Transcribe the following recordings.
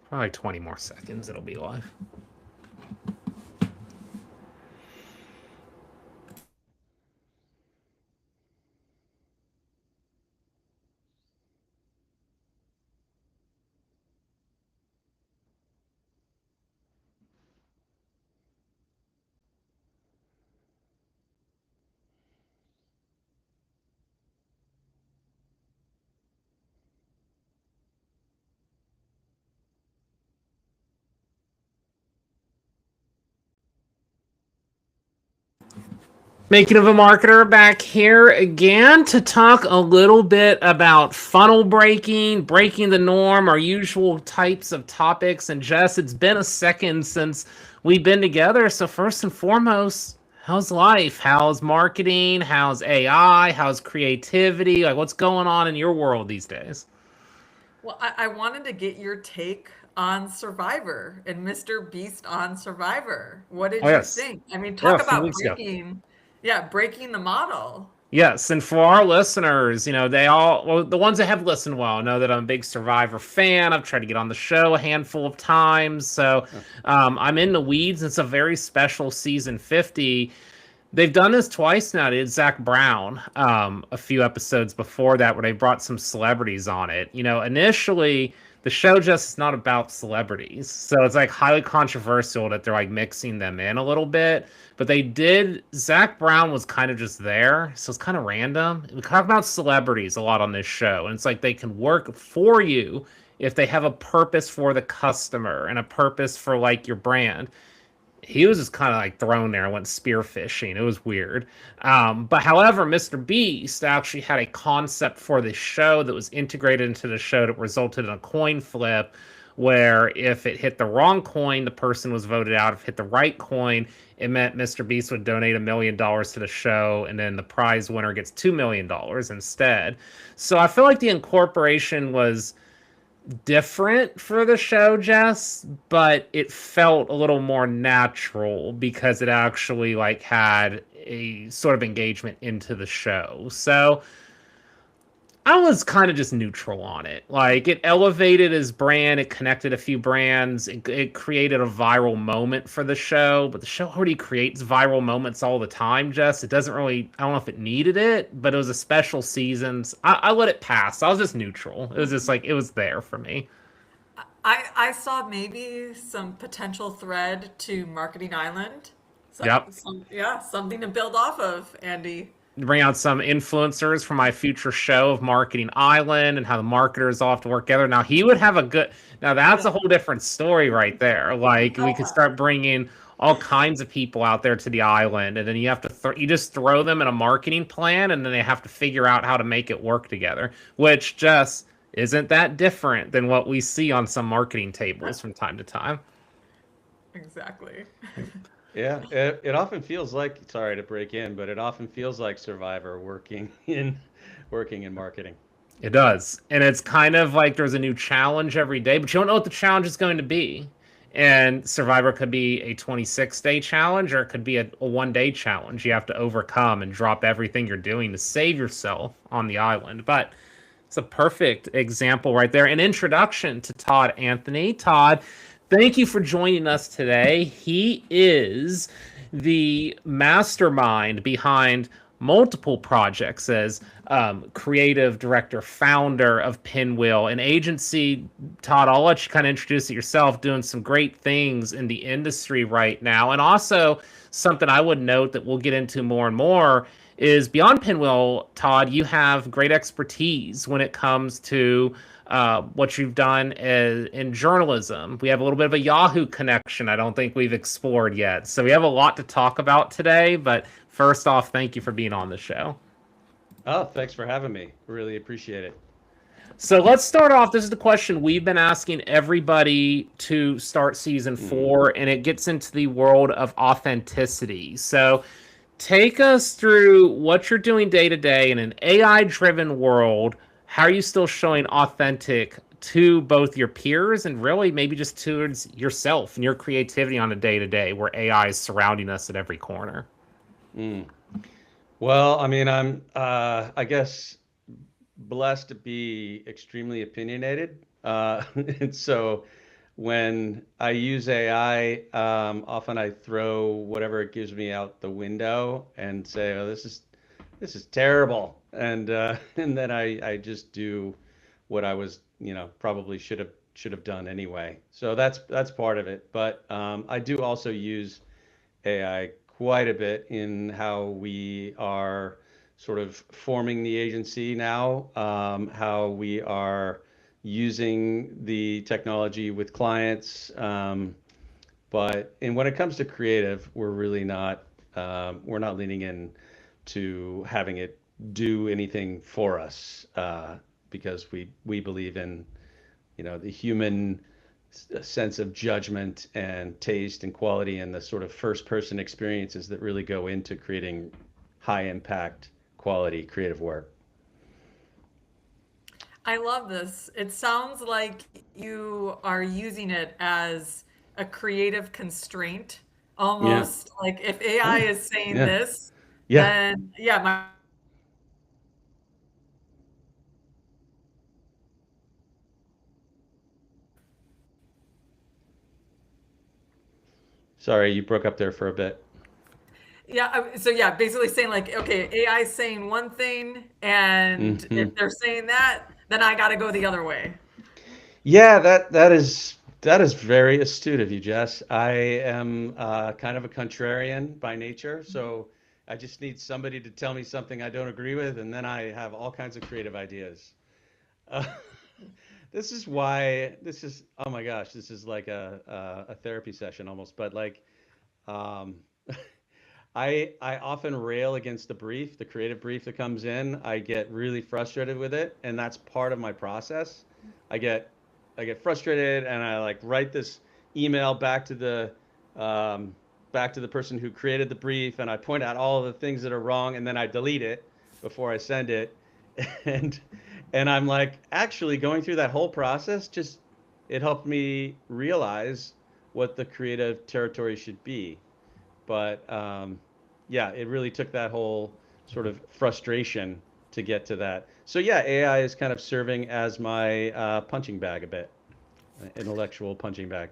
Probably 20 more seconds. It'll be live. Making of a Marketer back here again to talk a little bit about funnel breaking, breaking the norm, our usual types of topics. And Jess, it's been a second since we've been together. So, first and foremost, how's life? How's marketing? How's AI? How's creativity? Like, what's going on in your world these days? Well, I wanted to get your take on Survivor and Mr. Beast on Survivor. What Oh, did you yes. think? I mean, Yeah, talk a few about weeks ago. breaking the model. Yes, and for our listeners, they all, well, the ones that have listened well know that I'm a big Survivor fan. I've tried to get on the show a handful of times. So I'm in the weeds. It's a very special season 50. They've done this twice now. They did Zach Brown a few episodes before that where they brought some celebrities on it. Initially, the show just is not about celebrities. So it's like highly controversial that they're like mixing them in a little bit. But they did, Zach Brown was kind of just there. So it's kind of random. We talk about celebrities a lot on this show. And it's like they can work for you if they have a purpose for the customer and a purpose for like your brand. He was just kind of like thrown there and went spearfishing. It was weird. But however, Mr. Beast actually had a concept for the show that was integrated into the show that resulted in a coin flip where if it hit the wrong coin, the person was voted out. If it hit the right coin, it meant Mr. Beast would donate $1 million to the show, and then the prize winner gets $2 million instead. So I feel like the incorporation was different for the show, Jess, but it felt a little more natural because it actually like had a sort of engagement into the show. So I was kind of just neutral on it. Like it elevated his brand, it connected a few brands, it created a viral moment for the show. But the show already creates viral moments all the time. Jess, it doesn't really. I don't know if it needed it, but it was a special season. So I let it pass. I was just neutral. It was just like it was there for me. I saw maybe some potential thread to Marketing Island. Yep. Yeah, something to build off of, Andy. Bring out some influencers for my future show of Marketing Island and how the marketers all have to work together. Now he would have a good. Now that's a Yeah. whole different story right there. Like we could start bringing all kinds of people out there to the island, and then you have to you just throw them in a marketing plan, and then they have to figure out how to make it work together. Which just isn't that different than what we see on some marketing tables from time to time. Exactly. Yeah, it often feels like, sorry to break in, but it often feels like Survivor working in marketing. It does. And it's kind of like there's a new challenge every day, but you don't know what the challenge is going to be. And Survivor could be a 26-day challenge or it could be a 1 day challenge you have to overcome and drop everything you're doing to save yourself on the island. But it's a perfect example right there. An introduction to Todd Anthony. Todd, thank you for joining us today. He is the mastermind behind multiple projects as creative director, founder of Pinwheel, an agency. Todd, I'll let you kind of introduce it yourself, doing some great things in the industry right now. And also, something I would note that we'll get into more and more is beyond Pinwheel, Todd, you have great expertise when it comes to what you've done in journalism. We have a little bit of a Yahoo connection I don't think we've explored yet. So we have a lot to talk about today. But first off, thank you for being on the show. Oh, thanks for having me. Really appreciate it. So let's start off. This is the question we've been asking everybody to start season Hmm. 4, and it gets into the world of authenticity. So take us through what you're doing day to day in an AI driven world. How are you still showing authentic to both your peers and really maybe just towards yourself and your creativity on a day to day where AI is surrounding us at every corner? Mm. Well, I mean, I'm, I guess, blessed to be extremely opinionated. And so when I use AI, often I throw whatever it gives me out the window and say, "Oh, this is terrible," and and then I just do what I was, probably should have done anyway. So that's part of it. But I do also use AI quite a bit in how we are sort of forming the agency now, how we are using the technology with clients. But when it comes to creative, we're not leaning in to having it do anything for us, because we believe in, the human sense of judgment and taste and quality and the sort of first person experiences that really go into creating high impact quality creative work. I love this. It sounds like you are using it as a creative constraint, Yeah. almost like if AI Yeah. is saying Yeah. this, Yeah. then yeah, my Sorry, you broke up there for a bit. yeah, so yeah, basically saying like, okay, AI is saying one thing, and Hmm. if they're saying that, then I got to go the other way. Yeah, that is very astute of you, Jess. I am kind of a contrarian by nature, so I just need somebody to tell me something I don't agree with, and then I have all kinds of creative ideas. Uh, oh my gosh, this is like a therapy session almost, but like, um, I often rail against the creative brief that comes in. I get really frustrated with it, and that's part of my process. I get I get frustrated, and I like write this email um, back to the person who created the brief, and I point out all of the things that are wrong, and then I delete it before I send it, and and I'm like, actually going through that whole process just it helped me realize what the creative territory should be. But yeah, it really took that whole sort of frustration to get to that. So yeah, AI is kind of serving as my punching bag a bit, intellectual punching bag.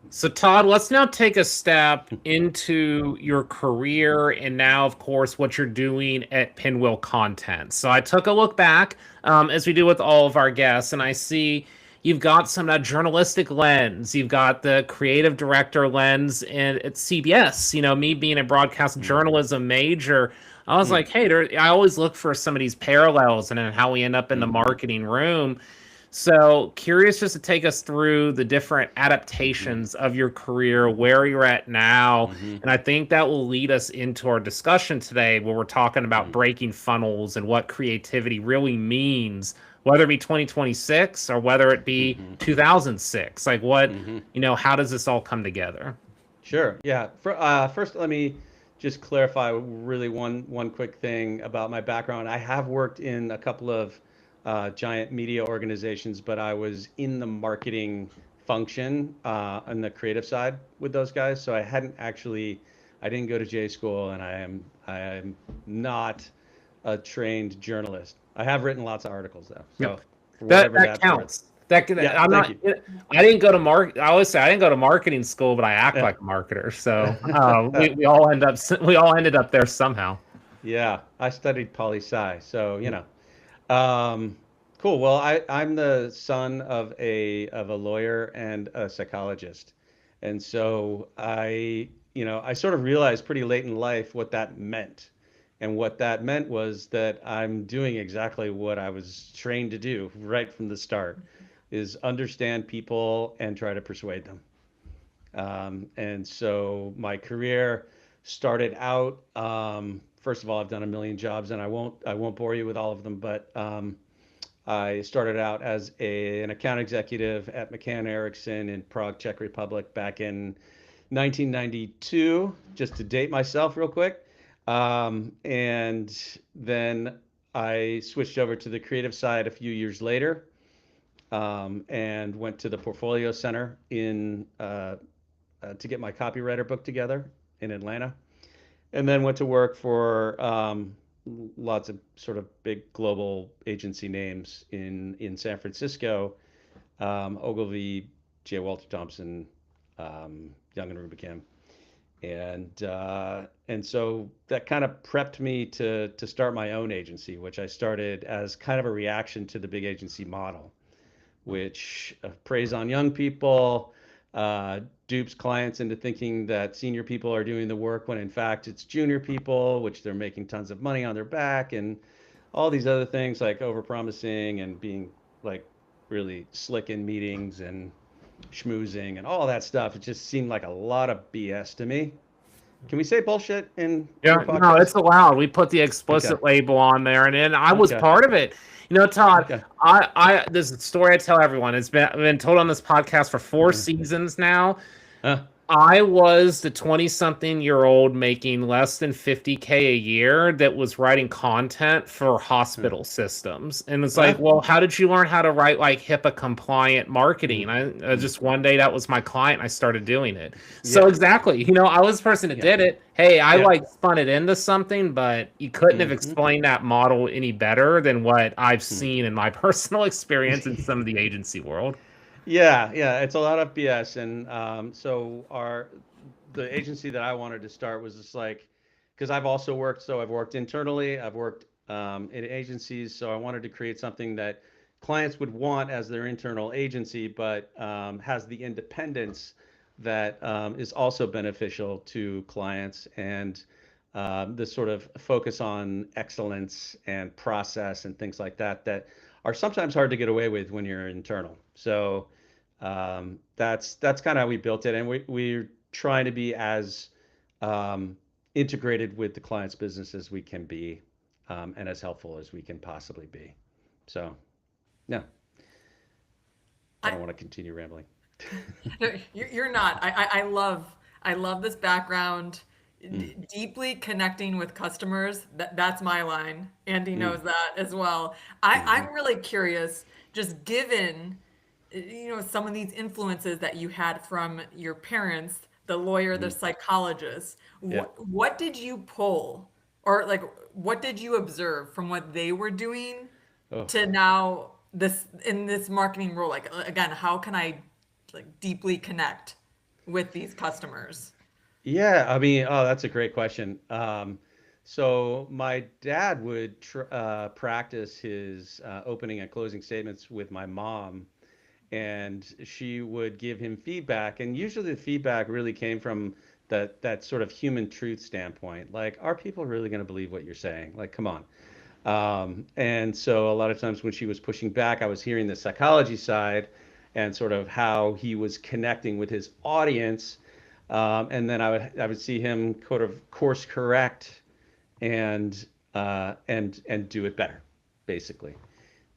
So, Todd, let's now take a step into your career and now, of course, what you're doing at Pinwheel Content. So, I took a look back, as we do with all of our guests, and I see you've got some journalistic lens, you've got the creative director lens at CBS. You know, me being a broadcast Mm-hmm. journalism major, I was Mm-hmm. like, hey, I always look for some of these parallels and then how we end up in the Mm-hmm. marketing room. So curious just to take us through the different Mm-hmm. adaptations of your career, where you're at now. Mm-hmm. And I think that will lead us into our discussion today where we're talking about breaking funnels and what creativity really means, whether it be 2026 or whether it be Mm-hmm. 2006. Like what, Mm-hmm. how does this all come together? Sure. Yeah. First, let me just clarify really one quick thing about my background. I have worked in a couple of giant media organizations, but I was in the marketing function on the creative side with those guys. So I didn't go to J school, and I am not a trained journalist. I have written lots of articles though. Yep. So for That whatever that that's worth. counts. Yeah. I'm Thank not. you. I didn't go to I always say I didn't go to marketing school, but I act like a marketer. So we all we all ended up there somehow. Yeah, I studied poli sci, so Um, cool. Well, I'm the son of a lawyer and a psychologist, and so I sort of realized pretty late in life what that meant, and what that meant was that I'm doing exactly what I was trained to do right from the start, is understand people and try to persuade them. And so my career started out. First of all, I've done a million jobs, and I won't bore you with all of them. But I started out as an account executive at McCann Erickson in Prague, Czech Republic, back in 1992. Just to date myself real quick, and then I switched over to the creative side a few years later, and went to the Portfolio Center to get my copywriter book together in Atlanta, and then went to work for lots of sort of big global agency names in San Francisco, Ogilvy, J. Walter Thompson, Young and Rubicam, and so that kind of prepped me to start my own agency, which I started as kind of a reaction to the big agency model, which preys on young people, dupes clients into thinking that senior people are doing the work when in fact it's junior people, which they're making tons of money on their back, and all these other things like overpromising and being like really slick in meetings and schmoozing and all that stuff. It just seemed like a lot of BS to me. Can we say bullshit in Yeah, your no, podcast? it's allowed. We put the Okay. explicit label on there, and then I was Okay. part of it. Todd, Okay. this is a story I tell everyone. It's been told on this podcast for 4 seasons now. Huh? I was the 20-something-year-old making less than 50K a year that was writing content for Huh? hospital systems. And it's like, Huh? well, how did you learn how to write like HIPAA compliant Mm, marketing? I mm, just one day that was my client. I started doing it. So yeah. exactly, I was the person that Yeah. did it. Hey, I Yeah. like spun it into something, but you couldn't have Hmm. explained that model any better than what I've Hmm. seen in my personal experience in some of the agency world. Yeah, yeah, it's a lot of BS, and so our the agency that I wanted to start was just like, because I've also worked, so I've worked internally, I've worked in agencies, so I wanted to create something that clients would want as their internal agency, but has the independence that is also beneficial to clients, and this sort of focus on excellence and process and things like that that are sometimes hard to get away with when you're internal. So that's kind of how we built it, and we're trying to be as um, integrated with the client's business as we can be, and as helpful as we can possibly be. So, no, I I, don't want to continue rambling. no, you're not. I love this background. Mm, Deeply connecting with customers. That's my line. Andy mm, knows that as well. hmm. I'm really curious, just given some of these influences that you had from your parents, the lawyer, the Hmm. psychologist. Yeah. What did you pull, or like what did you observe from what they were doing Oh. to now this in this marketing role? Like again, how can I like deeply connect with these customers? Yeah, I mean, oh, that's a great question. So my dad would practice his opening and closing statements with my mom, and she would give him feedback, and usually the feedback really came from that sort of human truth standpoint. Like, are people really going to believe what you're saying? Like, come on. And so a lot of times when she was pushing back, I was hearing the psychology side and sort of how he was connecting with his audience. And then I would see him sort of course correct and do it better, basically.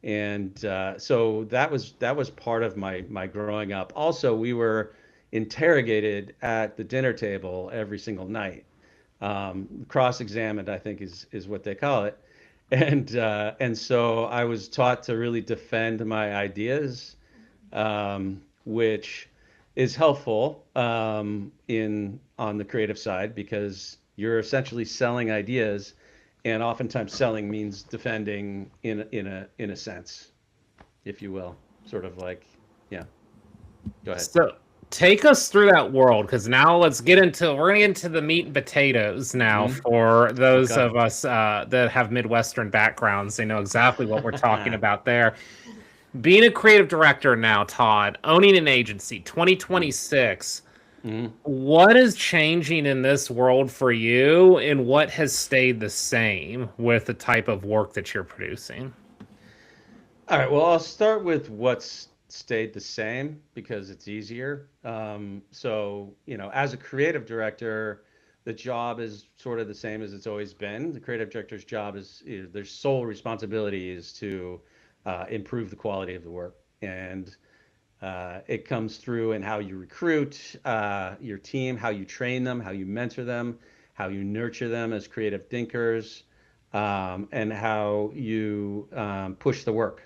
And so that was part of my growing up. Also, we were interrogated at the dinner table every single night. Cross-examined, I think is what they call it. And so I was taught to really defend my ideas, which is helpful in on the creative side because you're essentially selling ideas, and oftentimes selling means defending in a sense, if you will, sort of like, yeah. Go ahead. So take us through that world, because now we're gonna get into the meat and potatoes now Hmm. for those Okay. of us that have Midwestern backgrounds. They know exactly what we're talking about there. Being a creative director now, Todd, owning an agency, Mm, 2026. mhm. What is changing in this world for you, and what has stayed the same with the type of work that you're producing? All right, well, I'll start with what's stayed the same because it's easier. So, as a creative director, the job is sort of the same as it's always been. The creative director's job is their sole responsibility is to improve the quality of the work. And it comes through in how you recruit your team, how you train them, how you mentor them, how you nurture them as creative thinkers, and how you push the work.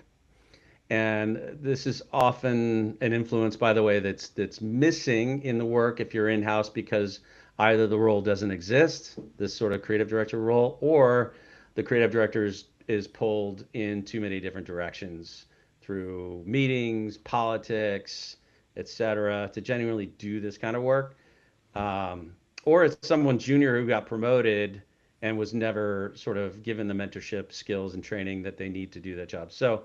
And this is often an influence, by the way, that's missing in the work if you're in-house because either the role doesn't exist, this sort of creative director role, or the creative director is pulled in too many different directions through meetings, politics, et cetera, to genuinely do this kind of work. Or it's someone junior who got promoted and was never sort of given the mentorship skills and training that they need to do that job. So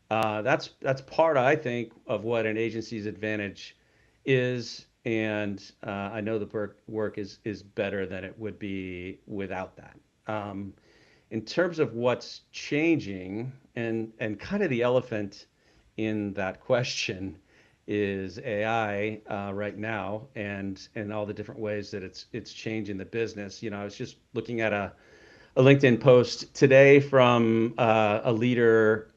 that's part, I think, of what an agency's advantage is. And I know the work is better than it would be without that. In terms of what's changing, and kind of the elephant in that question is AI right now, and all the different ways that it's changing the business. I was just looking at a LinkedIn post today from a leader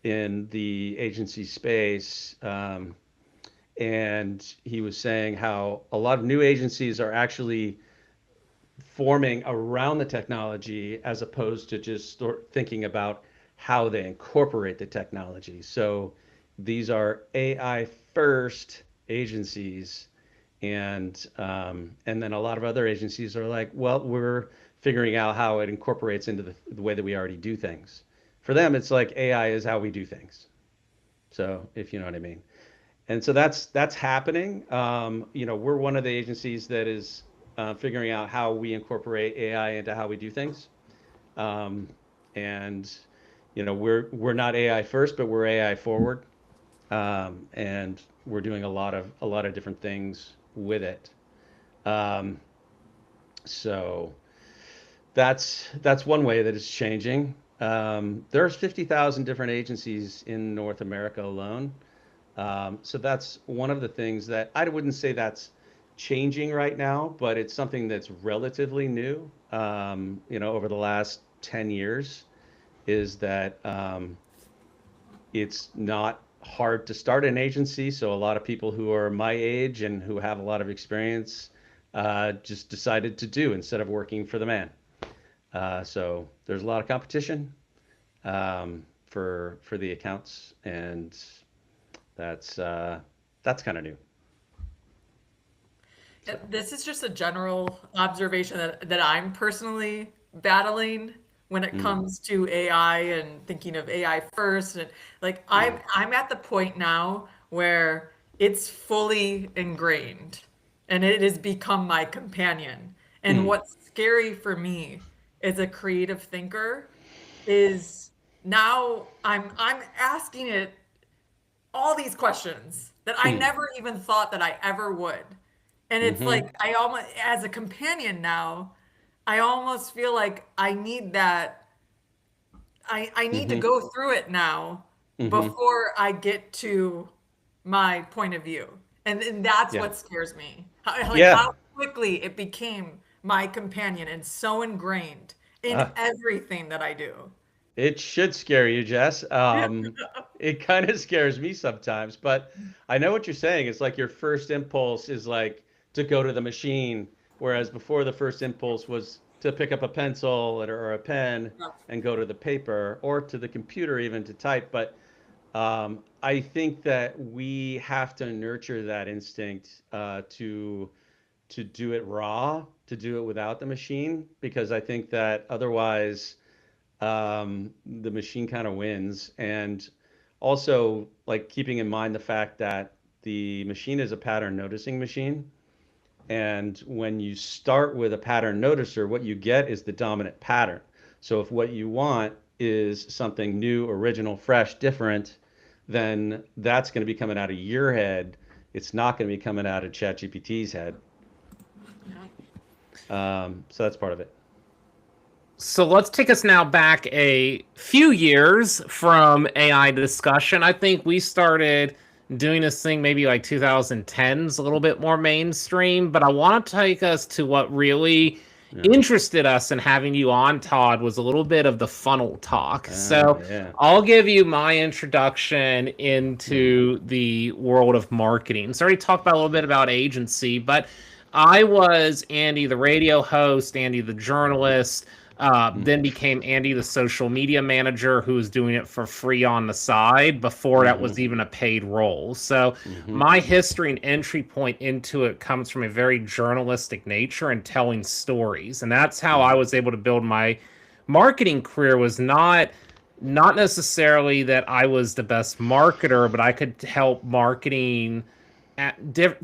in the agency space, and he was saying how a lot of new agencies are actually forming around the technology as opposed to just thinking about how they incorporate the technology. So these are AI first agencies, and then a lot of other agencies are like, well, we're figuring out how it incorporates into the way that we already do things. For them, it's like AI is how we do things. So if you know what I mean. And so that's happening. We're one of the agencies that is figuring out how we incorporate AI into how we do things. And we're not AI first, but we're AI forward. And we're doing a lot of different things with it. So that's one way that it's changing. There's 50,000 different agencies in North America alone. So that's one of the things that I wouldn't say that's changing right now, but it's something that's relatively new, over the last 10 years, is that it's not hard to start an agency. So a lot of people who are my age and who have a lot of experience just decided to do instead of working for the man. So there's a lot of competition for the accounts, and that's kind of new. So. This is just a general observation that I'm personally battling when it comes to AI and thinking of AI first. And like I'm at the point now where it's fully ingrained and it has become my companion. And what's scary for me as a creative thinker is now I'm asking it all these questions that I never even thought that I ever would. And it's like I almost, as a companion now, I almost feel like I need that. I need to go through it now before I get to my point of view. And that's what scares me. How quickly it became my companion and so ingrained in everything that I do. It should scare you, Jess. It kind of scares me sometimes, but I know what you're saying. It's like your first impulse is like to go to the machine, whereas before the first impulse was to pick up a pencil or a pen and go to the paper or to the computer even to type. But I think that we have to nurture that instinct to do it raw, to do it without the machine, because I think that otherwise the machine kind of wins. And also, like, keeping in mind the fact that the machine is a pattern noticing machine. And when you start with a pattern noticer, what you get is the dominant pattern. So if what you want is something new, original, fresh, different, then that's going to be coming out of your head. It's not going to be coming out of ChatGPT's head. So that's part of it. So let's take us now back a few years from AI discussion. I think we started doing this thing maybe like 2010s, a little bit more mainstream, but I want to take us to what really interested us in having you on, Todd, was a little bit of the funnel talk. I'll give you my introduction into the world of marketing. So I already talked about a little bit about agency, but I was Andy, the radio host, Andy, the journalist, then became Andy, the social media manager, who was doing it for free on the side before that was even a paid role. So my history and entry point into it comes from a very journalistic nature and telling stories. And that's how I was able to build my marketing career, was not not necessarily that I was the best marketer, but I could help marketing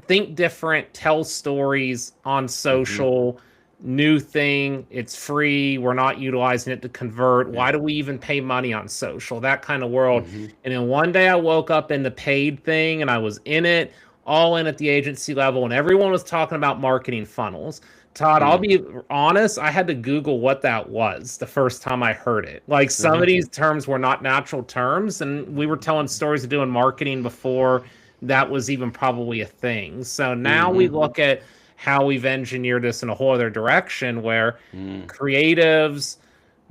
think different, tell stories on Mm-hmm. social. New thing, it's free. We're not utilizing it to convert. Yeah. Why do we even pay money on social? That kind of world. Mm-hmm. And then one day I woke up in the paid thing and I was in it, all in at the agency level, and everyone was talking about marketing funnels. Todd, I'll Mm. be honest, I had to Google what that was the first time I heard it. Like some of Uh-huh. these terms were not natural terms, and we were telling stories of doing marketing before that was even probably a thing. So now we Mm-hmm. look at how we've engineered this in a whole other direction where Mm. creatives,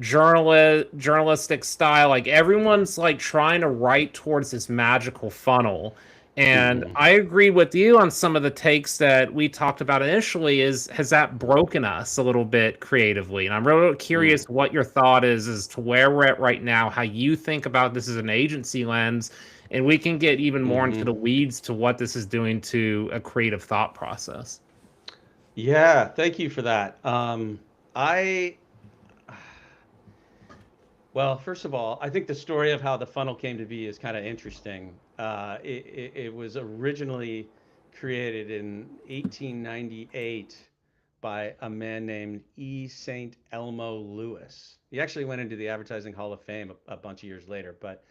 journalistic style, like everyone's like trying to write towards this magical funnel. And Mm-hmm. I agree with you on some of the takes that we talked about initially. Is has that broken us a little bit creatively? And I'm really Mm. curious what your thought is as to where we're at right now, how you think about this as an agency lens, and we can get even more into Mm-hmm. the weeds to what this is doing to a creative thought process. Yeah, thank you for that. I Well, first of all, I think the story of how the funnel came to be is kind of interesting. It was originally created in 1898 by a man named E. St. Elmo Lewis. He actually went into the Advertising Hall of Fame a bunch of years later, but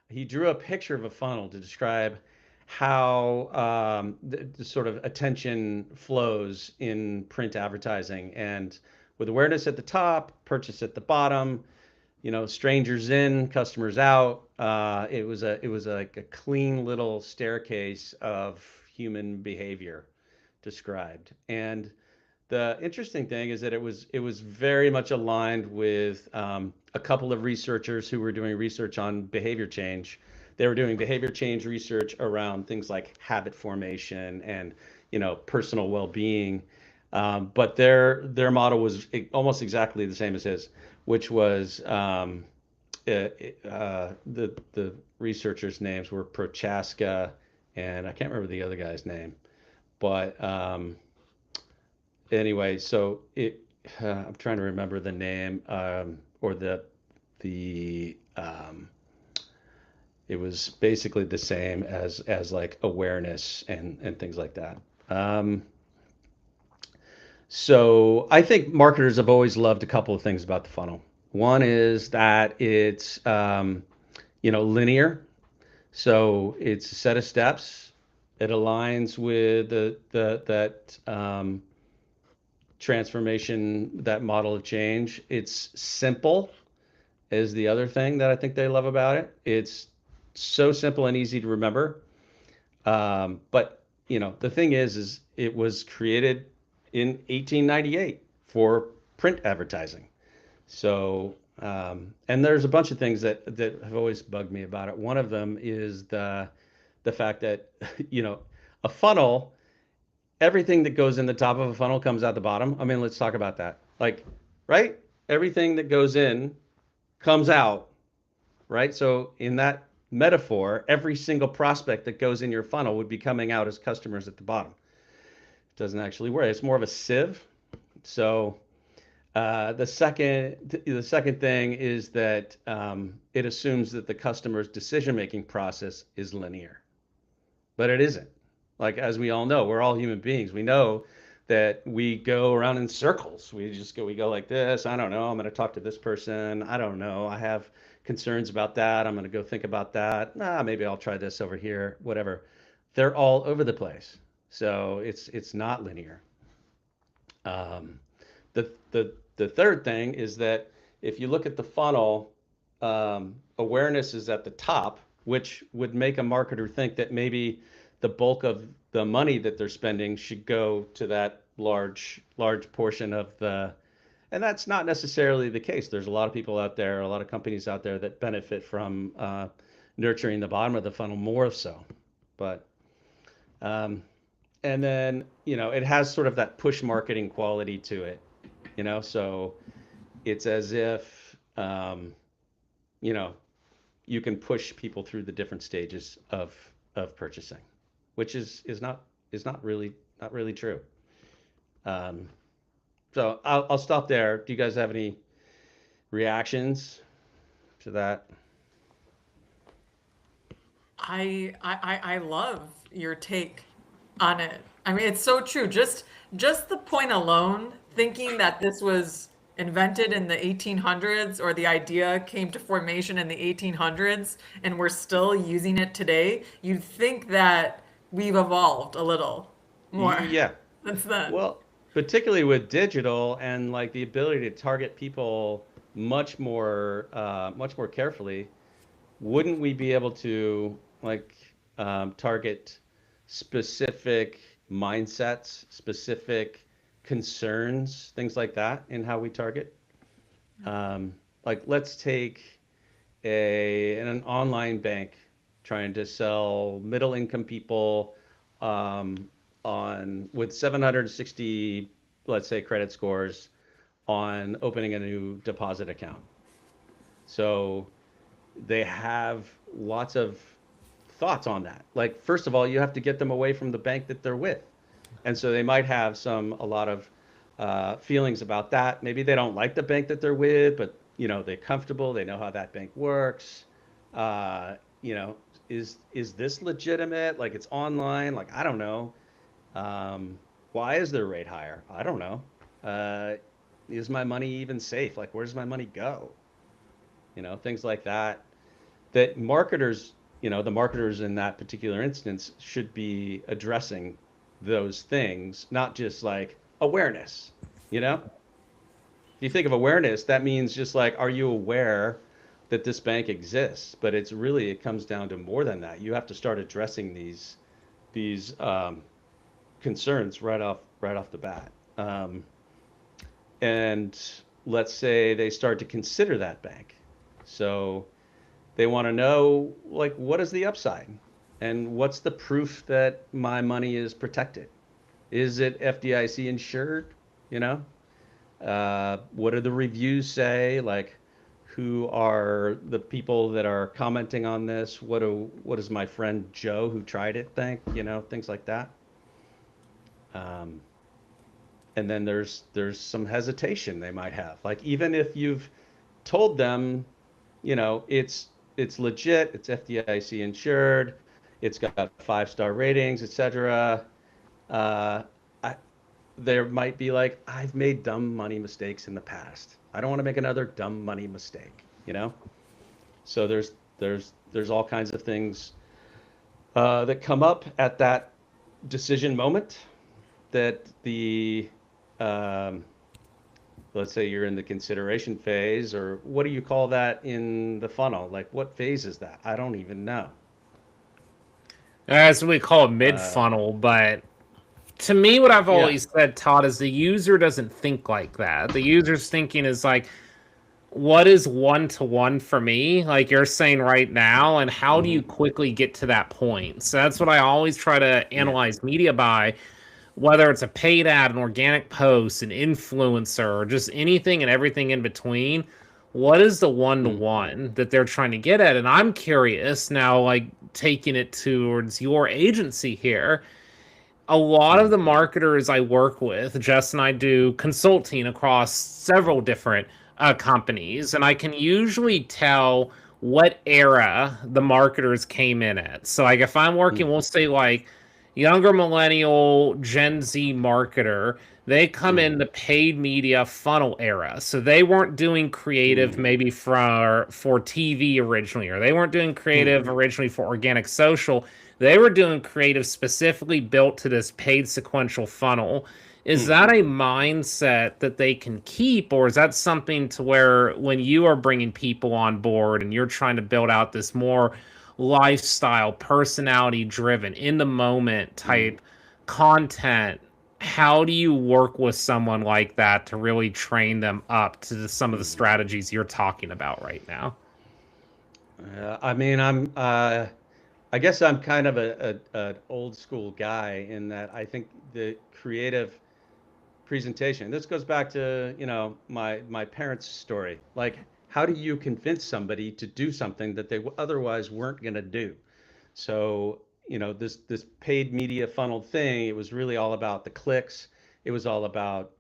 he drew a picture of a funnel to describe how the sort of attention flows in print advertising, and with awareness at the top, purchase at the bottom, strangers in, customers out. It was like a clean little staircase of human behavior described. And the interesting thing is that it was very much aligned with a couple of researchers who were doing research on behavior change. They were doing behavior change research around things like habit formation and personal well-being. But their model was almost exactly the same as his, which was the researchers' names were Prochaska, and I can't remember the other guy's name. But anyway, so I'm trying to remember the name, or the it was basically the same as like awareness and things like that. Um, So I think marketers have always loved a couple of things about the funnel. One is that it's linear, so it's a set of steps. It aligns with that transformation, that model of change. It's simple is the other thing that I think they love about it. It's so simple and easy to remember. But the thing is it was created in 1898 for print advertising. So, and there's a bunch of things that have always bugged me about it. One of them is the fact that a funnel, everything that goes in the top of a funnel comes out the bottom. I mean, let's talk about that. Like, right? Everything that goes in comes out, right? So in that metaphor, every single prospect that goes in your funnel would be coming out as customers at the bottom. It doesn't actually work. It's more of a sieve. So the second thing is that it assumes that the customer's decision-making process is linear, but it isn't. Like, as we all know, we're all human beings. We know that we go around in circles. We go like this. I don't know. I'm going to talk to this person. I don't know. I have concerns about that. I'm going to go think about that. Maybe I'll try this over here, whatever. They're all over the place. So it's not linear. Um, the third thing is that if you look at the funnel, awareness is at the top, which would make a marketer think that maybe the bulk of the money that they're spending should go to that large portion of the, and that's not necessarily the case. There's a lot of people out there, a lot of companies out there that benefit from nurturing the bottom of the funnel more so. But um, and then it has sort of that push marketing quality to it, so it's as if you know you can push people through the different stages of purchasing, which is not really true. um, so I'll stop there. Do you guys have any reactions to that? I love your take on it. I mean, it's so true. Just the point alone, thinking that this was invented in the 1800s or the idea came to formation in the 1800s and we're still using it today, you'd think that we've evolved a little more Yeah. since then. Well, particularly with digital and like the ability to target people much more carefully, wouldn't we be able to like target specific mindsets, specific concerns, things like that in how we target? Like let's take an online bank trying to sell middle income people on with 760, let's say, credit scores on opening a new deposit account. So they have lots of thoughts on that. Like, first of all, you have to get them away from the bank that they're with. And so they might have a lot of feelings about that. Maybe they don't like the bank that they're with, but they're comfortable. They know how that bank works. Uh, you know, is this legitimate? Like it's online. Like I don't know. Why is their rate higher? I don't know. Uh, is my money even safe? Like where does my money go? Things like that. That marketers, the marketers in that particular instance should be addressing those things, not just like awareness. You know, if you think of awareness, that means just like, are you aware that this bank exists? But it comes down to more than that. You have to start addressing these concerns right off the bat. And let's say they start to consider that bank. So they want to know, like, what is the upside? And what's the proof that my money is protected? Is it FDIC insured? You know, what do the reviews say? Like, who are the people that are commenting on this? What does my friend Joe who tried it think? Things like that. Um, and then there's some hesitation they might have. Like even if you've told them, it's legit, it's FDIC insured, it's got 5-star ratings, etc. Uh, I, there might be like, I've made dumb money mistakes in the past. I don't want to make another dumb money mistake. So there's all kinds of things that come up at that decision moment that the um, let's say you're in the consideration phase, or what do you call that in the funnel? Like what phase is that? I don't even know. That's what we call it mid Uh, funnel, but to me, what I've yeah. always said, Todd, is the user doesn't think like that. The user's thinking is like, what is one to one for me, like you're saying right now, and how do you Hmm. quickly get to that point? So that's what I always try to Yeah. analyze media by, whether it's a paid ad, an organic post, an influencer, or just anything and everything in between. What is the one to Mm, one that they're trying to get at? And I'm curious now, like taking it towards your agency here, a lot of mm, the marketers I work with, Jess and I do consulting across several different companies, and I can usually tell what era the marketers came in at. So, like, if I'm working, mm, we'll say like younger millennial Gen Z marketer, they come mm, in the paid media funnel era. So they weren't doing creative mm, maybe for TV originally, or they weren't doing mm, creative originally for organic social. They were doing creative specifically built to this paid sequential funnel. Is mm. that a mindset that they can keep, or is that something to where when you are bringing people on board and you're trying to build out this more lifestyle, personality driven, in the moment Mm. type content, how do you work with someone like that to really train them up to some of the Mm. strategies you're talking about right now? I mean, I guess I'm kind of an old school guy in that I think the creative presentation. This goes back to, my parents' story. Like, how do you convince somebody to do something that they otherwise weren't going to do? So, this paid media funnel thing, it was really all about the clicks. It was all about,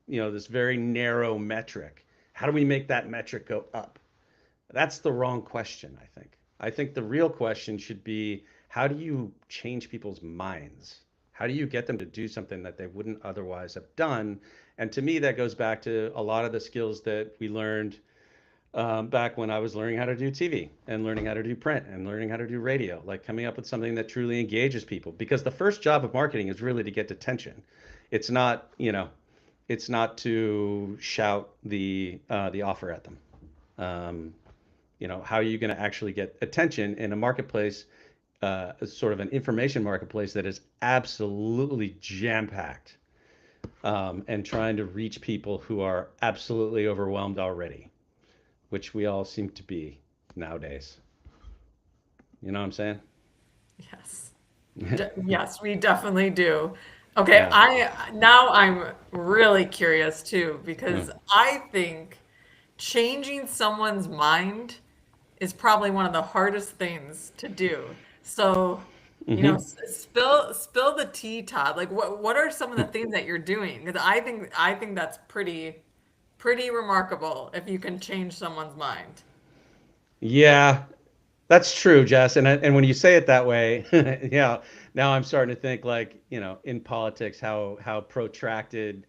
this very narrow metric. How do we make that metric go up? That's the wrong question, I think. I think the real question should be, how do you change people's minds? How do you get them to do something that they wouldn't otherwise have done? And to me, that goes back to a lot of the skills that we learned back when I was learning how to do TV and learning how to do print and learning how to do radio, like coming up with something that truly engages people. Because the first job of marketing is really to get attention. It's not, it's not to shout the offer at them. Um, how are you going to actually get attention in a marketplace, sort of an information marketplace that is absolutely jam-packed, and trying to reach people who are absolutely overwhelmed already, which we all seem to be nowadays. You know what I'm saying? Yes. Yes, we definitely do. Okay, Yeah. I'm really curious too, Mm. because I think changing someone's mind is probably one of the hardest things to do. So, Hmm. spill the tea, Todd. Like what are some of the things that you're doing? Because I think that's pretty remarkable if you can change someone's mind. Yeah, that's true, Jess. And when you say it that way, yeah, now I'm starting to think, like, in politics, how protracted,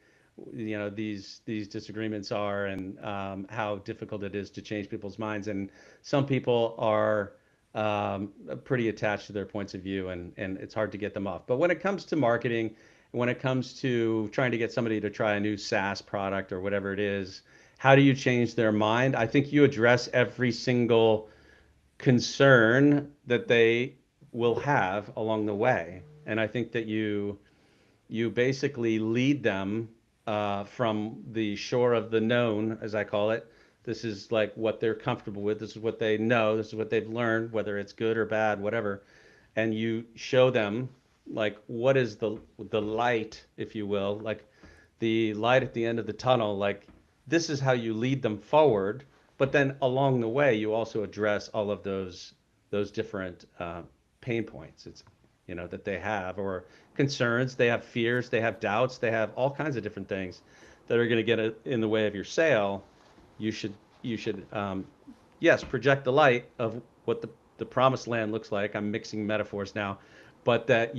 these disagreements are, and how difficult it is to change people's minds. And some people are pretty attached to their points of view, and it's hard to get them off. But when it comes to marketing, when it comes to trying to get somebody to try a new SaaS product or whatever it is, how do you change their mind? I think you address every single concern that they will have along the way. And I think that you basically lead them from the shore of the known, as I call it. This is like what they're comfortable with. This is what they know. This is what they've learned, whether it's good or bad, whatever. And you show them, like, what is the light, if you will, like the light at the end of the tunnel. Like, this is how you lead them forward. But then along the way, you also address all of those different pain points. It's that they have, or concerns. They have fears. They have doubts. They have all kinds of different things that are going to get in the way of your sale. You should yes, project the light of what the promised land looks like. I'm mixing metaphors now, but that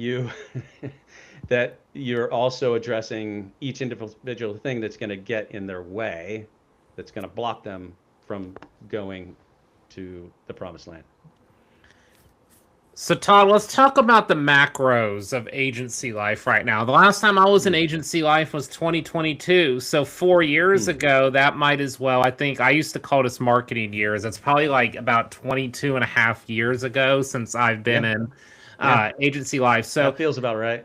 that you're also addressing each individual thing that's going to get in their way, that's going to block them from going to the promised land. So, Todd, let's talk about the macros of agency life right now. The last time I was in Hmm. agency life was 2022. So, 4 years Hmm. ago, that might as well, I think I used to call this marketing years. It's probably like about 22 and a half years ago since I've been Yeah. in Yeah. agency life. So, That feels about right.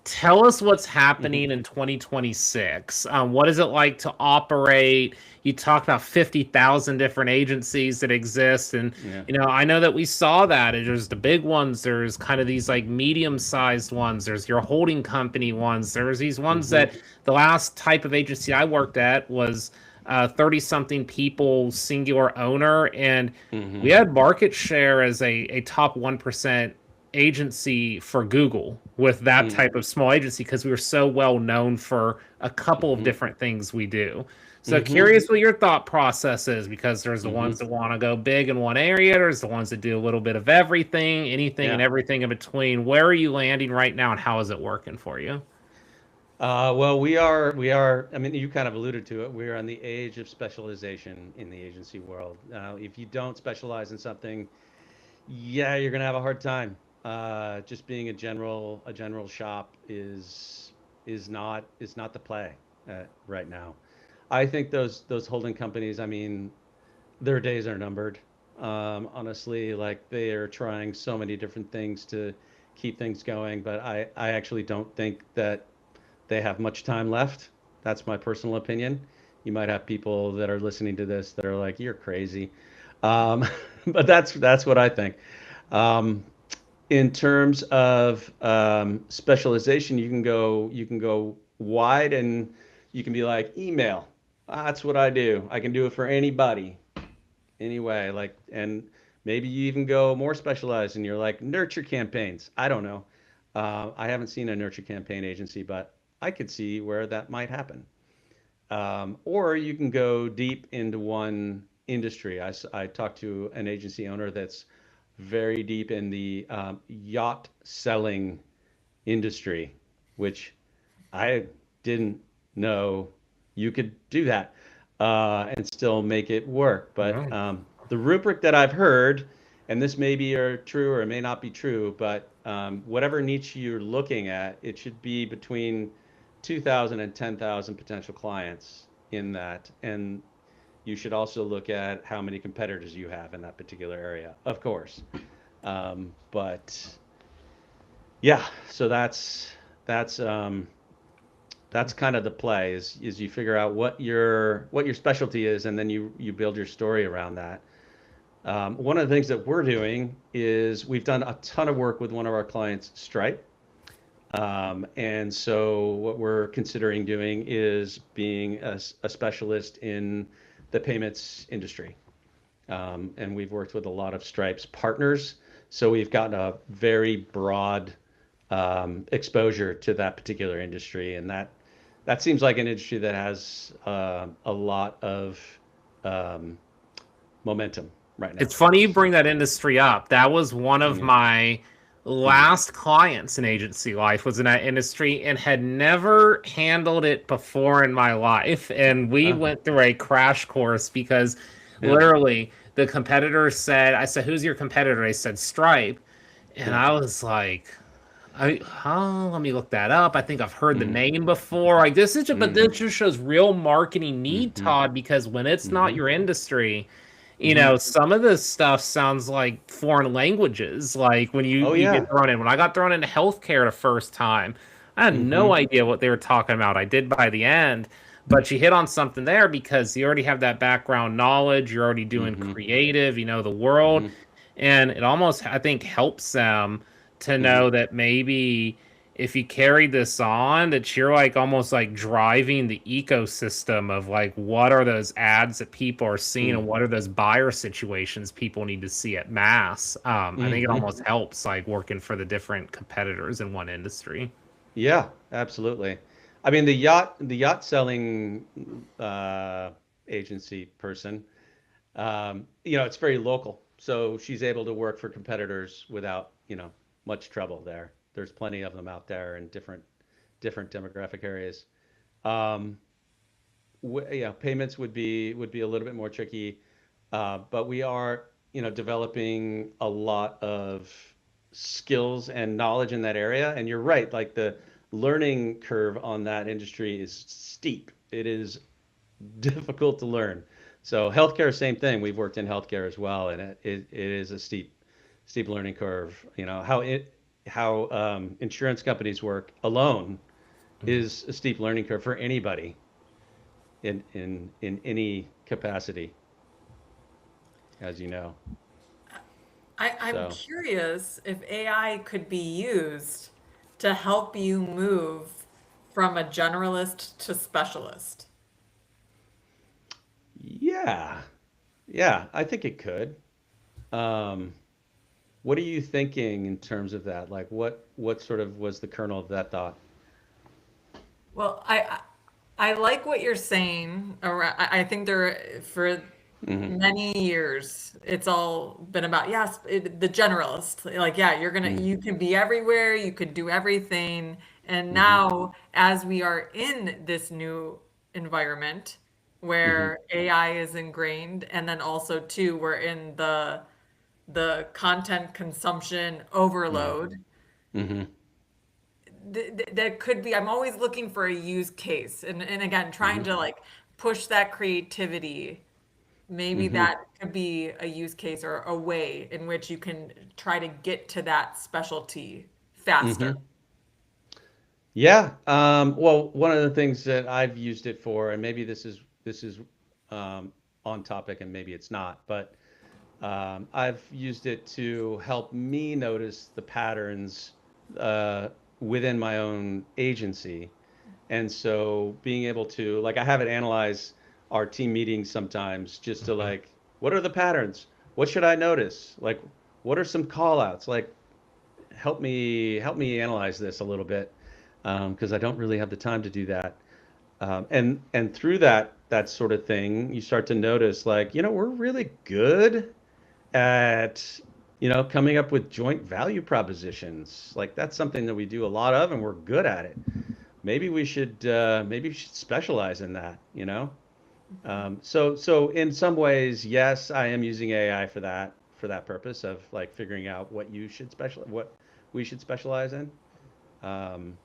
tell us what's Hmm. happening in 2026. What is it like to operate? You talked about 50,000 different agencies that exist. And, Yeah. I know that we saw that. There's the big ones. There's kind of these like medium-sized ones. There's your holding company ones. There's these ones Hmm. that the last type of agency I worked at was 30 something people, singular owner. And we Hmm. had market share as a top 1% agency for Google with that Hmm. type of small agency because we were so well known for a couple of Hmm. different things we do. So Hmm. curious what your thought process is, because there's the Hmm. ones that want to go big in one area, there's the ones that do a little bit of everything, anything and Yeah. everything in between. Where are you landing right now and how is it working for you? Well, we are. I mean, you kind of alluded to it. We are on the age of specialization in the agency world. If you don't specialize in something, yeah, you're gonna have a hard time. Just being a general shop is not the play right now. I think those holding companies. I mean, their days are numbered. Honestly, like, they are trying so many different things to keep things going, but I actually don't think that they have much time left. That's my personal opinion. You might have people that are listening to this that are like, "You're crazy," um, but that's what I think. Um, in terms of specialization, you can go wide, and you can be like, email. That's what I do. I can do it for anybody, anyway. Like, and maybe you even go more specialized, and you're like, nurture campaigns. I don't know. I haven't seen a nurture campaign agency, but I could see where that might happen. Or you can go deep into one industry. I talked to an agency owner that's very deep in the yacht selling industry, which I didn't know you could do that and still make it work. But Yeah. the rubric that I've heard, and this may be true or it may not be true, but whatever niche you're looking at, it should be between 2,000 and 10,000 potential clients in that. And you should also look at how many competitors you have in that particular area, of course. But yeah, so that's kind of the play is you figure out what your specialty is, and then you build your story around that. One of the things that we're doing is we've done a ton of work with one of our clients, Stripe. And so what we're considering doing is being a specialist in the payments industry. And we've worked with a lot of Stripe's partners. So we've gotten a very broad exposure to that particular industry. And that seems like an industry that has a lot of momentum right now. It's funny you bring So, that industry up. That was one of yeah. my Mhm. last clients in agency life was in that industry and had never handled it before in my life. And we Ah, went through a crash course because yeah. literally the competitor said, I said, who's your competitor? They said Stripe. And Yeah. I was like, let me look that up. I think I've heard the Mm, name before. Like this is just, but mm, this just shows real marketing need, mhm, Todd, because when it's not mhm, your industry, mhm. some of this stuff sounds like foreign languages. Like when Oh you get yeah. thrown in. When I got thrown into healthcare the first time, I had no Mhm, idea what they were talking about. I did by the end, but you hit on something there because you already have that background knowledge. You're already doing mhm, creative, the world, mhm, and it almost I think helps them to mhm, know that maybe if you carry this on, that you're like almost like driving the ecosystem of like what are those ads that people are seeing mm, and what are those buyer situations people need to see at mass. I think it mhm. almost helps like working for the different competitors in one industry. Yeah, absolutely. I mean, the yacht selling uh, agency person, it's very local, so she's able to work for competitors without, much trouble there. There's plenty of them out there in different demographic areas. Um, yeah, payments would be a little bit more tricky, but we are, developing a lot of skills and knowledge in that area. And you're right, like the learning curve on that industry is steep. It is difficult to learn. So healthcare, same thing. We've worked in healthcare as well, and it is a steep learning curve. How insurance companies work alone is a steep learning curve for anybody in any capacity, as you know. I'm So curious if AI could be used to help you move from a generalist to specialist. yeah, yeah, I think it could. Um, what are you thinking in terms of that? Like, what sort of was the kernel of that thought? Well, I like what you're saying. I think there for Hmm. many years it's all been about yes, the generalist. Like yeah, you can be everywhere, you could do everything. And Hmm. now as we are in this new environment Hmm. where AI is ingrained, and then also too we're in the content consumption Hmm. overload. Hmm. That could be, I'm always looking for a use case, and again trying Hmm. to like push that creativity. Maybe Hmm. that could be a use case or a way in which you can try to get to that specialty faster. Hmm. Yeah. Well, one of the things that I've used it for, and maybe this is on topic, and maybe it's not, but I've used it to help me notice the patterns uh, within my own agency. And so being able to, like, I have it analyze our team meetings sometimes just to, Mhm. like, what are the patterns? What should I notice? Like, what are some call outs? Like, help me analyze this a little bit because I don't really have the time to do that. And through that sort of thing, you start to notice, like, we're really good at coming up with joint value propositions. Like that's something that we do a lot of, and we're good at it. Maybe we should specialize in that. So in some ways, yes, I am using AI for that purpose of like figuring out what we should specialize in. Um,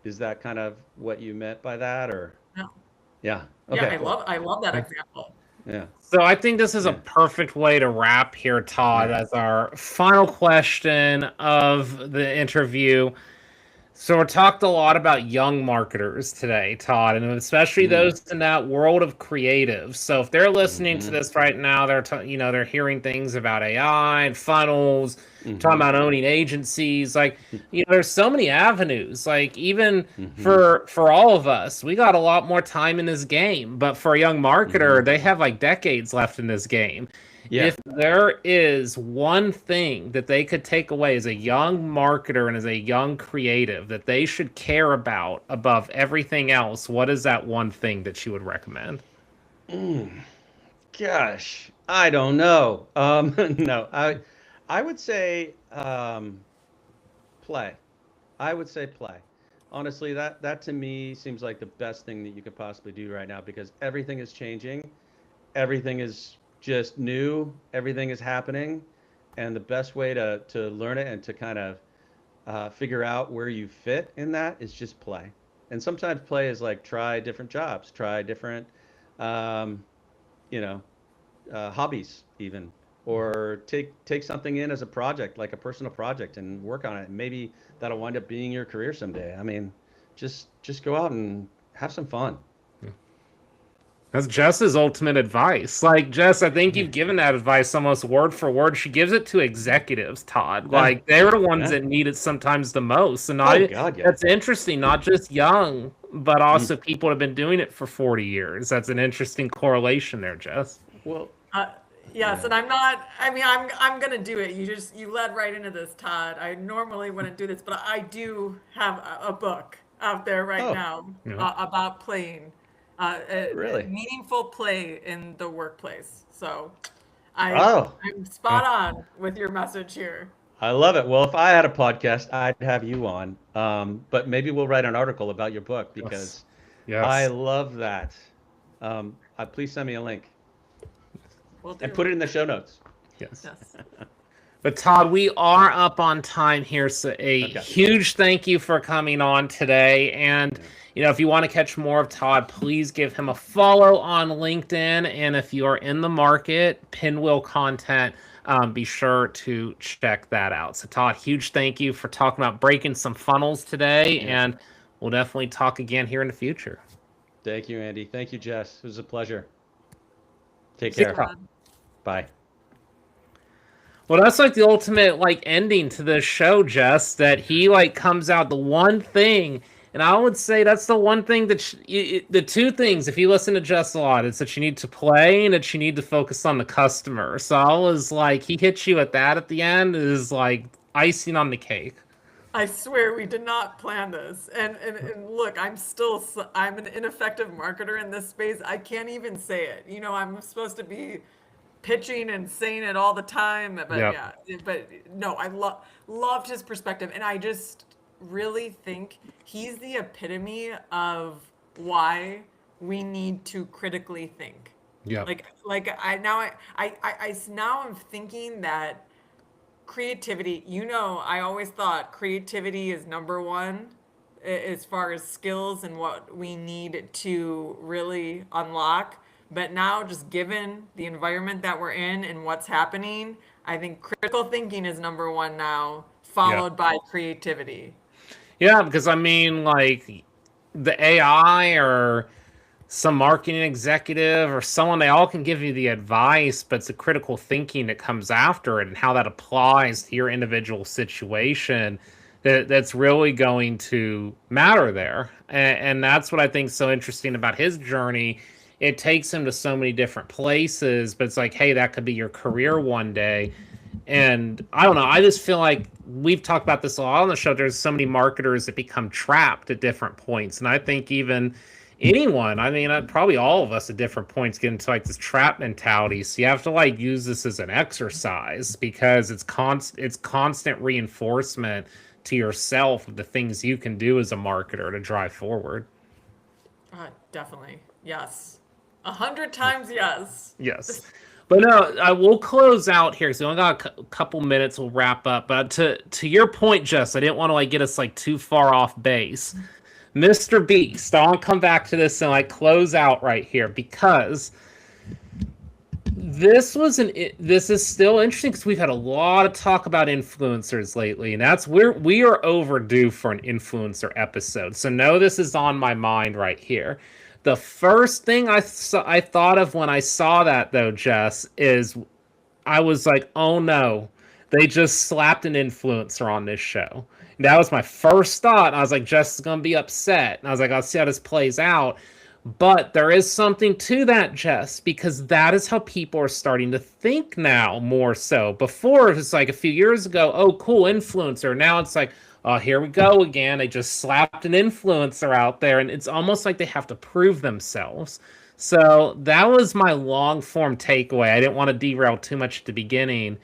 is that kind of what you meant by that, or Yeah. yeah? Yeah, Okay, cool. I love that example. Yeah, So I think this is a yeah, perfect way to wrap here, Todd, yeah. as our final question of the interview. So we talked a lot about young marketers today, Todd, and especially Mm, those in that world of creative. So if they're listening to mm-hmm, this right now, they're hearing things about AI and funnels, talking mm-hmm, about owning agencies. Like, there's so many avenues. Like even mm-hmm, for all of us, we got a lot more time in this game. But for a young mm-hmm. marketer, they have like decades left in this game. Yeah. If there is one thing that they could take away as a young marketer and as a young creative that they should care about above everything else, what is that one thing that you would recommend? Mm, gosh, I don't know. No, I would say play. I would say play. Honestly, that to me seems like the best thing that you could possibly do right now because everything is changing. Everything is just new. Everything is happening, and the best way to learn it and to kind of figure out where you fit in that is just play. And sometimes play is like try different jobs, try different, um, you know, hobbies even, or take something in as a project, like a personal project, and work on it. And maybe that'll wind up being your career someday. I mean, just go out and have some fun. That's Jess's ultimate advice. Like, Jess, I think Yeah. you've given that advice almost word for word. She gives it to executives, Todd. Yeah. Like, they're the ones Yeah. that need it sometimes the most. And Oh God, yeah. that's interesting, not just young, but Mm. also people have been doing it for 40 years. That's an interesting correlation there, Jess. Well, Uh, yes, yeah. and I'm not. I mean, I'm gonna do it. You led right into this, Todd. I normally wouldn't do this, but I do have a book out there right Oh, now Yeah. about playing, really? meaningful play in the workplace. So, I Oh, I'm spot on with your message here. I love it. Well, if I had a podcast, I'd have you on. But maybe we'll write an article about your book Yes. because I Yes. love that. Please send me a link Will and do. put it in the show notes. Yes. Yes. But Todd, we are up on time here, so a Okay. huge thank you for coming on today. And Yeah. if you want to catch more of Todd, please give him a follow on LinkedIn. And if you are in the market, Pinwheel content, be sure to check that out. So Todd, huge thank you for talking about breaking some funnels today, Yeah. and we'll definitely talk again here in the future. Thank you, Andy. Thank you, Jess. It was a pleasure. Take See you, care. Todd. Bye. Well, that's like the ultimate like ending to this show, Jess. That he like comes out the one thing, and I would say that's the one thing that the two things. If you listen to Jess a lot, it's that you need to play and that you need to focus on the customer. So I was like, he hits you at that at the end is like icing on the cake. I swear we did not plan this. And look, I'm an ineffective marketer in this space. I can't even say it. I'm supposed to be pitching and saying it all the time, but Yep. yeah, but no, I loved his perspective, and I just really think he's the epitome of why we need to critically think. Yep. Like I now I'm thinking that creativity, I always thought creativity is number one as far as skills and what we need to really unlock. But now, just given the environment that we're in and what's happening, I think critical thinking is number one now, followed by creativity. Yeah, because I mean, like the AI or some marketing executive or someone, they all can give you the advice, but it's the critical thinking that comes after it and how that applies to your individual situation that's really going to matter there. And that's what I think is so interesting about his journey. It takes him to so many different places, but it's like, hey, that could be your career one day. And I don't know. I just feel like we've talked about this a lot on the show. There's so many marketers that become trapped at different points. And I think even anyone. I mean, probably all of us at different points get into like this trap mentality. So you have to like use this as an exercise because it's constant reinforcement to yourself of the things you can do as a marketer to drive forward. Definitely. Yes. 100 times yes. Yes. But no, I will close out here. So we only got a couple minutes. We'll wrap up. But to your point, Jess, I didn't want to like get us like too far off base. Mr. Beast, I want to come back to this and like close out right here because this is still interesting because we've had a lot of talk about influencers lately, and that's where we are overdue for an influencer episode. So no, this is on my mind right here. The first thing I thought of when I saw that though, Jess, is I was like, oh no, they just slapped an influencer on this show. And that was my first thought. I was like, Jess is gonna be upset. And I was like, I'll see how this plays out. But there is something to that, Jess, because that is how people are starting to think now more so. Before, it was like a few years ago, oh, cool, influencer. Now it's like, oh, here we go again. They just slapped an influencer out there, and it's almost like they have to prove themselves. So that was my long-form takeaway. I didn't want to derail too much at the beginning.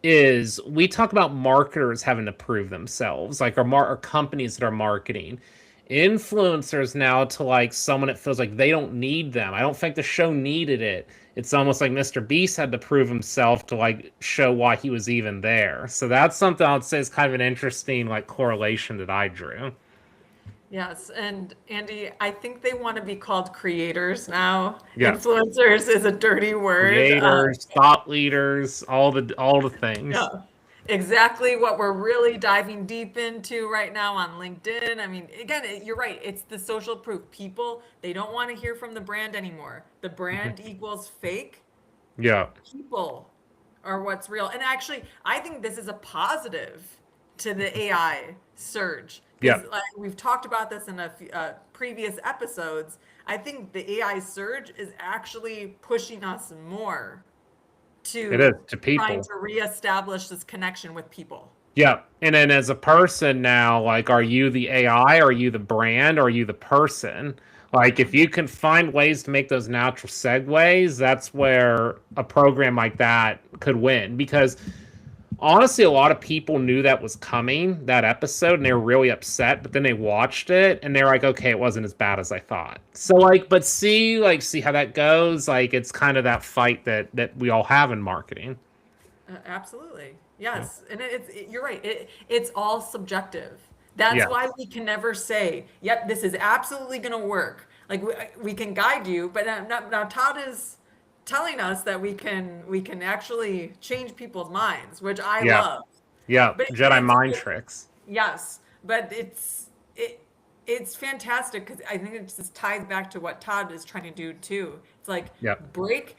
Is we talk about marketers having to prove themselves, like our companies that are marketing. Influencers now to like someone that feels like they don't need them. I don't think the show needed it. It's almost like Mr. Beast had to prove himself to like show why he was even there. So that's something I would say is kind of an interesting like correlation that I drew. Yes, and Andy, I think they want to be called creators now. Yeah. Influencers is a dirty word. Creators, thought leaders, all the things. Yeah. Exactly what we're really diving deep into right now on LinkedIn. I mean, again, you're right. It's the social proof. People, they don't want to hear from the brand anymore. The brand equals fake. Yeah. People are what's real. And actually, I think this is a positive to the AI surge. Yeah. Like, we've talked about this in previous episodes. I think the AI surge is actually pushing us more to people, trying to reestablish this connection with people. Yeah. And then as a person now, like, are you the AI? Are you the brand? Or are you the person? Like, if you can find ways to make those natural segues, that's where a program like that could win. Because honestly, a lot of people knew that was coming, that episode, and they were really upset. But then they watched it and they're like, okay, it wasn't as bad as I thought. So like, but see how that goes. Like, it's kind of that fight that we all have in marketing. Absolutely. Yes. Yeah. And you're right. It's all subjective. That's why we can never say, yep, this is absolutely going to work. Like we can guide you, but now Todd is telling us that we can actually change people's minds, which I love. Yeah, but Jedi mind tricks. Yes, but it's fantastic because I think it just ties back to what Todd is trying to do too. It's like break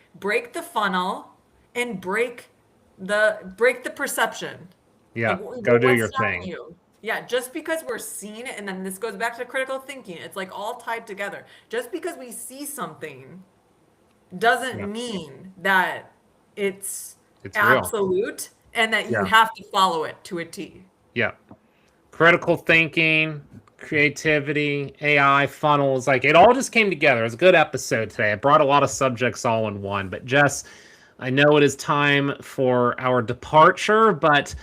the funnel and break the perception. Yeah, like, go do your thing. Yeah, just because we're seeing it, and then this goes back to critical thinking. It's like all tied together. Just because we see something doesn't mean that it's absolute real. And that you have to follow it to a T. Yeah. Critical thinking, creativity, AI, funnels, like it all just came together. It was a good episode today. I brought a lot of subjects all in one. But Jess, I know it is time for our departure, but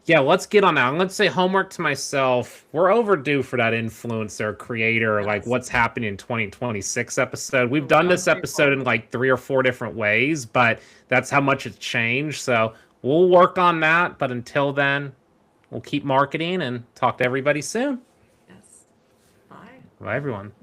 yeah, let's get on that. I'm going to say homework to myself. We're overdue for that influencer creator, like what's happening in 2026 episode. We've done this episode in like 3 or 4 different ways, but that's how much it's changed. So we'll work on that. But until then, we'll keep marketing and talk to everybody soon. Yes. Bye. Bye, everyone.